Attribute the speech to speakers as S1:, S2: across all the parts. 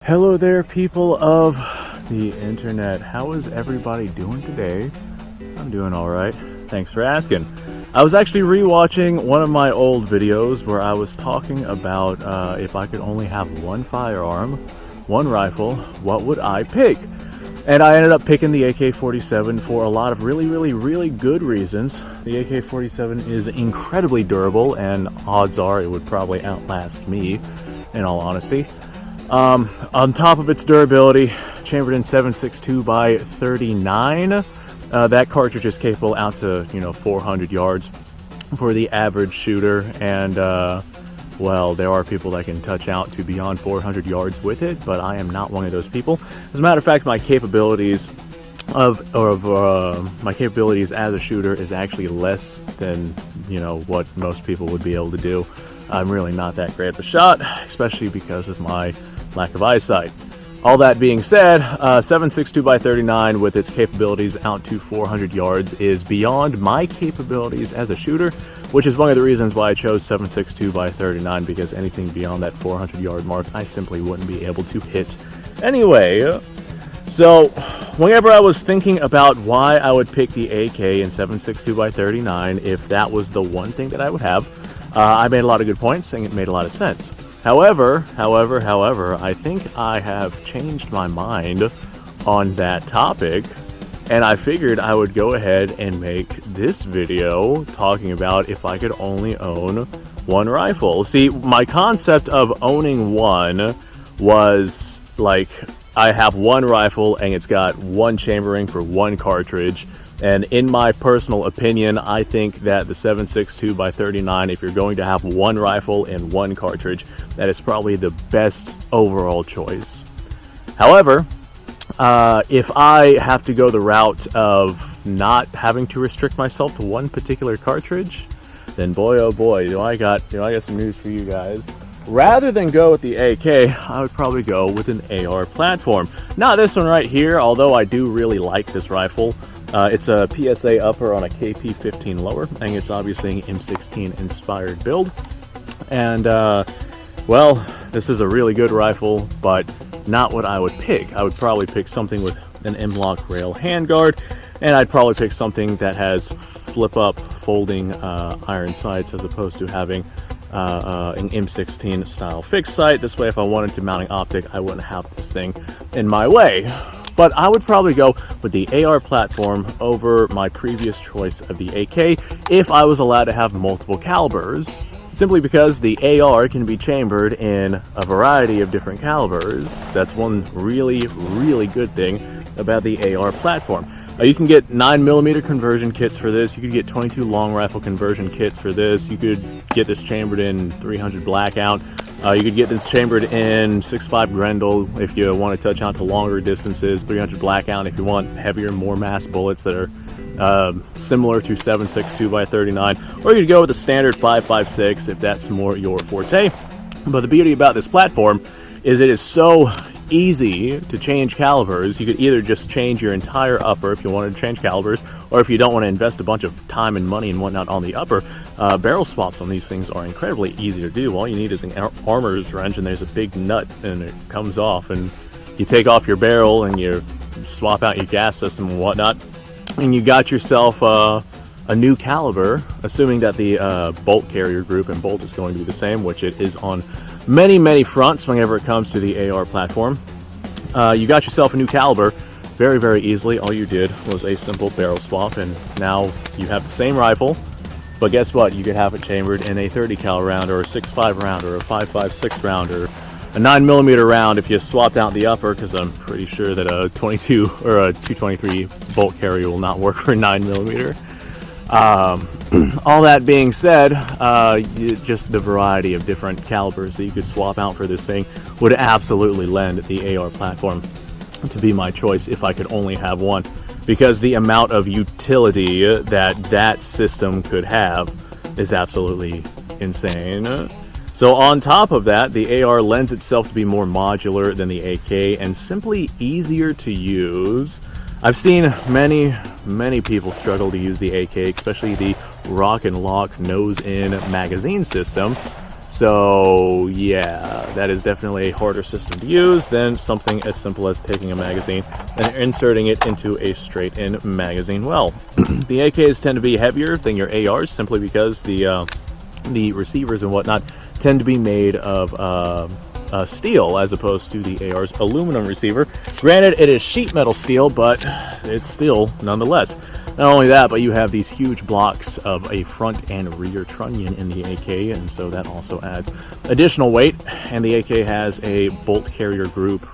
S1: Hello there, people of the internet. How is everybody doing today? I'm doing alright. Thanks for asking. I was actually rewatching one of my old videos where I was talking about if I could only have one firearm, one rifle, what would I pick? And I ended up picking the AK-47 for a lot of really good reasons. The AK-47 is incredibly durable, and odds are it would probably outlast me, in all honesty. On top of its durability, chambered in 7.62 by 39, that cartridge is capable out to 400 yards for the average shooter, and well, there are people that can touch out to beyond 400 yards with it, but I am not one of those people. As a matter of fact, my capabilities as a shooter is actually less than what most people would be able to do. I'm really not that great of a shot, especially because of my lack of eyesight. All that being said, 7.62 by 39 with its capabilities out to 400 yards is beyond my capabilities as a shooter, which is one of the reasons why I chose 7.62 by 39, because anything beyond that 400 yard mark I simply wouldn't be able to hit anyway. So whenever I was thinking about why I would pick the AK in 7.62 by 39, if that was the one thing that I would have, I made a lot of good points and it made a lot of sense. However, I think I have changed my mind on that topic, and I figured I would go ahead and make this video talking about if I could only own one rifle. See, my concept of owning one was like, I have one rifle and it's got one chambering for one cartridge. And in my personal opinion, I think that the 7.62 by 39, if you're going to have one rifle and one cartridge, that is probably the best overall choice. However, if I have to go the route of not having to restrict myself to one particular cartridge, then boy oh boy, do I got some news for you guys. Rather than go with the AK, I would probably go with an AR platform. Not this one right here, although I do really like this rifle. It's a PSA upper on a KP15 lower, and it's obviously an M16 inspired build. And, well, this is a really good rifle, but not what I would pick. I would probably pick something with an M-LOK rail handguard, and I'd probably pick something that has flip-up folding iron sights as opposed to having an M16 style fixed sight. This way, if I wanted to mount an optic, I wouldn't have this thing in my way. But I would probably go with the AR platform over my previous choice of the AK if I was allowed to have multiple calibers. Simply because the AR can be chambered in a variety of different calibers. That's one really good thing about the AR platform. You can get 9mm conversion kits for this. You could get 22 long rifle conversion kits for this. You could get this chambered in 300 blackout. You could get this chambered in 6.5 Grendel if you want to touch out to longer distances, 300 blackout if you want heavier, more mass bullets that are similar to 7.62 by 39, or you could go with a standard 5.56 if that's more your forte. But the beauty about this platform is it is so easy to change calibers. You could either just change your entire upper if you wanted to change calibers, or if you don't want to invest a bunch of time and money and whatnot on the upper, barrel swaps on these things are incredibly easy to do. All you need is an armorer's wrench, and there's a big nut, and it comes off, and you take off your barrel, and you swap out your gas system and whatnot, and you got yourself a new caliber, assuming that the bolt carrier group and bolt is going to be the same, which it is on many fronts whenever it comes to the AR platform. You got yourself a new caliber very easily. All you did was a simple barrel swap, and now you have the same rifle, but guess what? You could have it chambered in a 30 cal round, or a 6.5 round, or a 5.56 round, or a 9mm round if you swapped out the upper, because I'm pretty sure that a 22 or a 223 bolt carrier will not work for 9mm. All that being said, just the variety of different calibers that you could swap out for this thing would absolutely lend the AR platform to be my choice if I could only have one, because the amount of utility that system could have is absolutely insane. So on top of that, the AR lends itself to be more modular than the AK and simply easier to use. I've seen many people struggle to use the AK, especially the Rock and Lock nose-in magazine system. So yeah, that is definitely a harder system to use than something as simple as taking a magazine and inserting it into a straight-in magazine well. The AKs tend to be heavier than your ARs simply because the receivers and whatnot tend to be made of steel as opposed to the AR's aluminum receiver. Granted, it is sheet metal steel, but it's steel nonetheless. Not only that, but you have these huge blocks of a front and rear trunnion in the AK, and so that also adds additional weight. And the AK has a bolt carrier group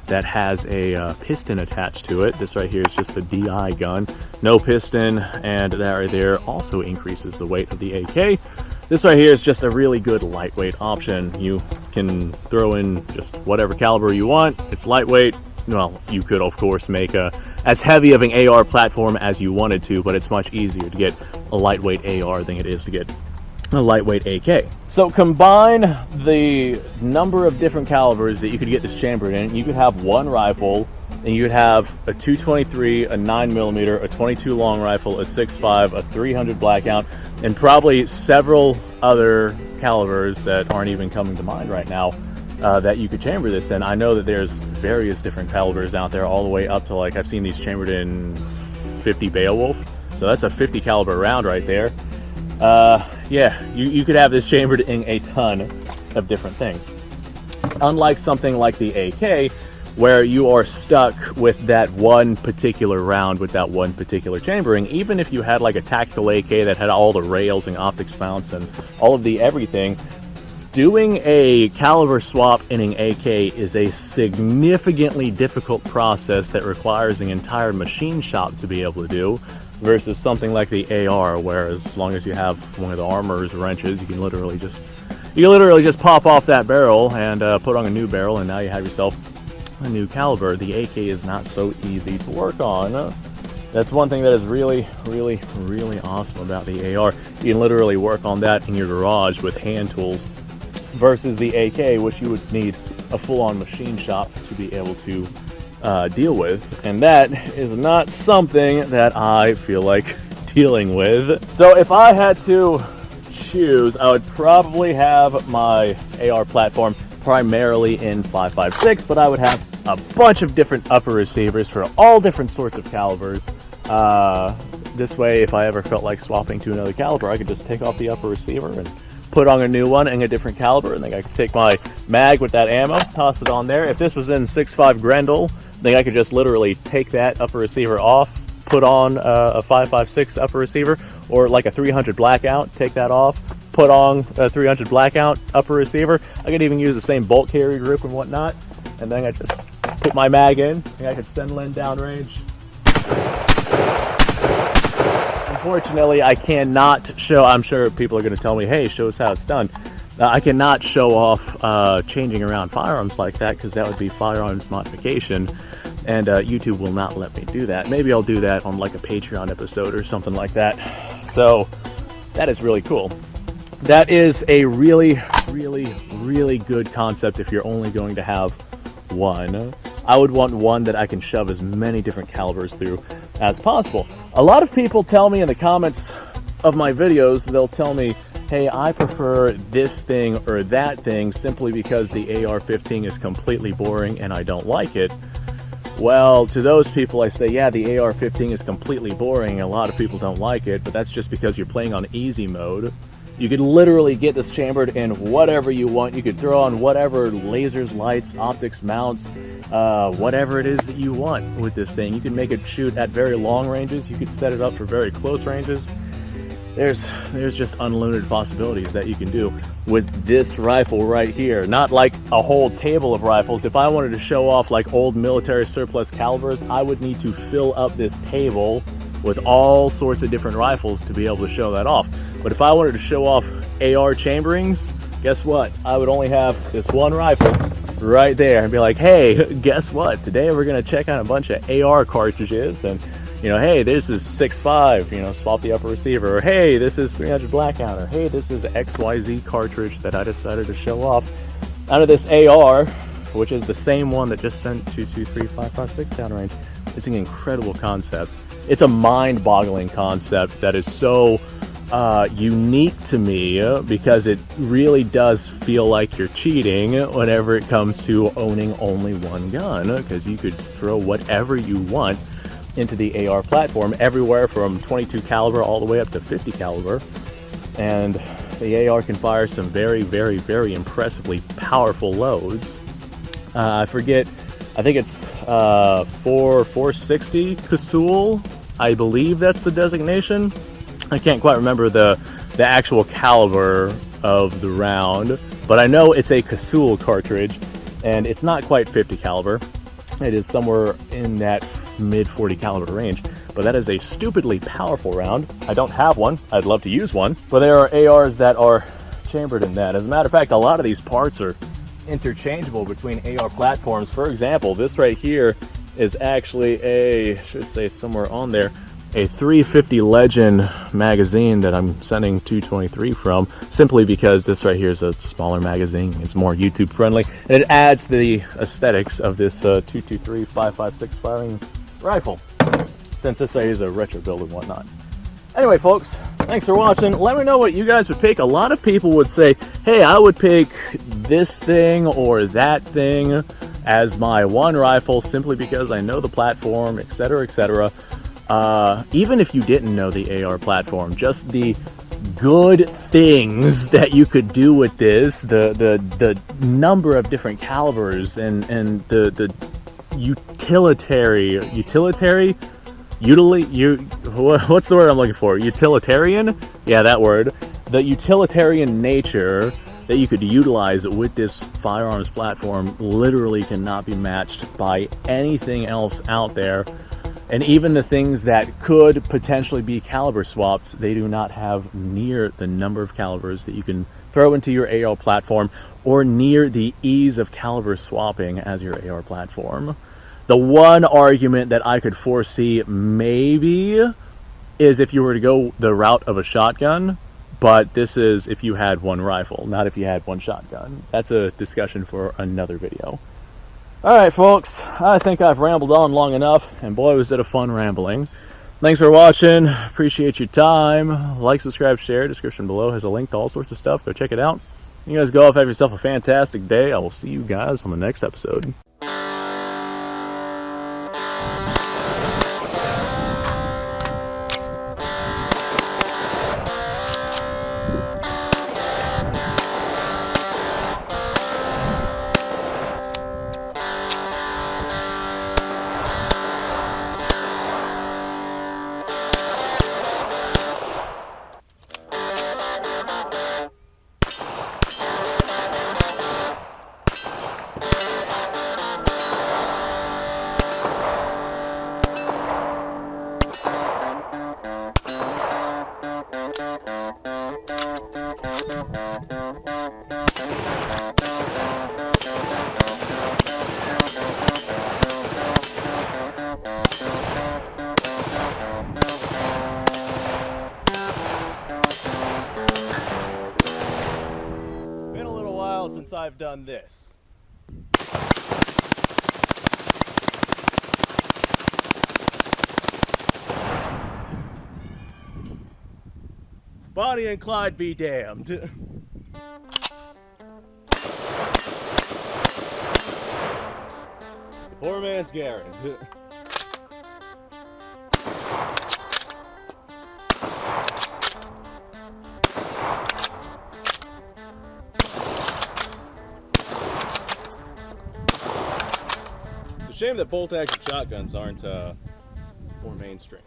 S1: that has a piston attached to it. This right here is just the DI gun, no piston, and that right there also increases the weight of the AK. This right here is just a really good lightweight option. You can throw in just whatever caliber you want. It's lightweight. Well, you could of course make as heavy of an AR platform as you wanted to, but it's much easier to get a lightweight AR than it is to get a lightweight AK. So combine the number of different calibers that you could get this chambered in. You could have one rifle, and you could have a 223, a 9mm, a 22 long rifle, a 6.5, a 300 blackout, and probably several other calibers that aren't even coming to mind right now that you could chamber this in. I know that there's various different calibers out there, all the way up to, like, I've seen these chambered in 50 Beowulf, so that's a 50 caliber round right there. Yeah, you could have this chambered in a ton of different things. Unlike something like the AK, where you are stuck with that one particular round, with that one particular chambering. Even if you had like a tactical AK that had all the rails and optics mounts and all of the everything, doing a caliber swap in an AK is a significantly difficult process that requires an entire machine shop to be able to do, versus something like the AR, where as long as you have one of the armor's wrenches, you can literally just pop off that barrel and put on a new barrel, and now you have yourself a new caliber. The AK is not so easy to work on. That's one thing that is really, really, really awesome about the AR. You can literally work on that in your garage with hand tools, versus the AK, which you would need a full-on machine shop to be able to deal with, and that is not something that I feel like dealing with. So if I had to choose, I would probably have my AR platform primarily in 5.56, but I would have a bunch of different upper receivers for all different sorts of calibers. This way, if I ever felt like swapping to another caliber, I could just take off the upper receiver and put on a new one in a different caliber, and then I could take my mag with that ammo, toss it on there. If this was in 6.5 Grendel, then I could just literally take that upper receiver off, put on a 5.56 upper receiver, or like a 300 blackout, take that off, put on a 300 blackout upper receiver. I could even use the same bolt carrier group and whatnot, and then I just put my mag in, and I could send in downrange. Unfortunately, I cannot show, I'm sure people are going to tell me, hey, show us how it's done. I cannot show off changing around firearms like that, because that would be firearms modification, and YouTube will not let me do that. Maybe I'll do that on like a Patreon episode or something like that. So that is really cool. That is a really, really, really good concept if you're only going to have one. I would want one that I can shove as many different calibers through as possible. A lot of people tell me in the comments of my videos, they'll tell me, hey, I prefer this thing or that thing simply because the AR-15 is completely boring and I don't like it. Well, to those people I say, yeah, the AR-15 is completely boring, a lot of people don't like it, but that's just because you're playing on easy mode. You could literally get this chambered in whatever you want. You could throw on whatever lasers, lights, optics, mounts, whatever it is that you want with this thing. You can make it shoot at very long ranges. You could set it up for very close ranges. There's just unlimited possibilities that you can do with this rifle right here. Not like a whole table of rifles. If I wanted to show off like old military surplus calibers, I would need to fill up this table with all sorts of different rifles to be able to show that off. But if I wanted to show off AR chamberings, guess what? I would only have this one rifle right there and be like, hey, guess what? Today we're gonna check out a bunch of AR cartridges, and you know, hey, this is 6.5, you know, swap the upper receiver, or hey, this is 300 blackout, or hey, this is XYZ cartridge that I decided to show off out of this AR, which is the same one that just sent 223 5.56 downrange. It's an incredible concept. It's a mind-boggling concept that is so unique to me because it really does feel like you're cheating whenever it comes to owning only one gun, because you could throw whatever you want into the AR platform, everywhere from 22 caliber all the way up to 50 caliber, and the AR can fire some very, very, very impressively powerful loads. I forget, I think it's 460 Casull, I believe that's the designation. I can't quite remember the actual caliber of the round, but I know it's a Casull cartridge, and it's not quite 50 caliber. It is somewhere in that mid 40 caliber range, but that is a stupidly powerful round. I don't have one. I'd love to use one, but there are ARs that are chambered in that. As a matter of fact, a lot of these parts are interchangeable between AR platforms. For example, this right here is actually a, I should say somewhere on there, a 350 Legend magazine that I'm sending 223 from, simply because this right here is a smaller magazine. It's more YouTube friendly, and it adds to the aesthetics of this 223 5.56 firing rifle, since this right here is a retro build and whatnot. Anyway, folks, thanks for watching. Let me know what you guys would pick. A lot of people would say, hey, I would pick this thing or that thing as my one rifle simply because I know the platform, etc., etc. Even if you didn't know the AR platform, just the good things that you could do with this, the number of different calibers, and the what's the word I'm looking for? Utilitarian? Yeah, that word. The utilitarian nature that you could utilize with this firearms platform literally cannot be matched by anything else out there. And even the things that could potentially be caliber swapped, they do not have near the number of calibers that you can throw into your AR platform, or near the ease of caliber swapping as your AR platform. The one argument that I could foresee maybe is if you were to go the route of a shotgun, but this is if you had one rifle, not if you had one shotgun. That's a discussion for another video. Alright, folks, I think I've rambled on long enough, and boy was it a fun rambling. Thanks for watching, appreciate your time. Like, subscribe, share, description below has a link to all sorts of stuff, go check it out. You guys go off, have yourself a fantastic day. I will see you guys on the next episode. Been a little while since I've done this. Bonnie and Clyde be damned. The poor man's Garen. It's a shame that bolt-action shotguns aren't more mainstream.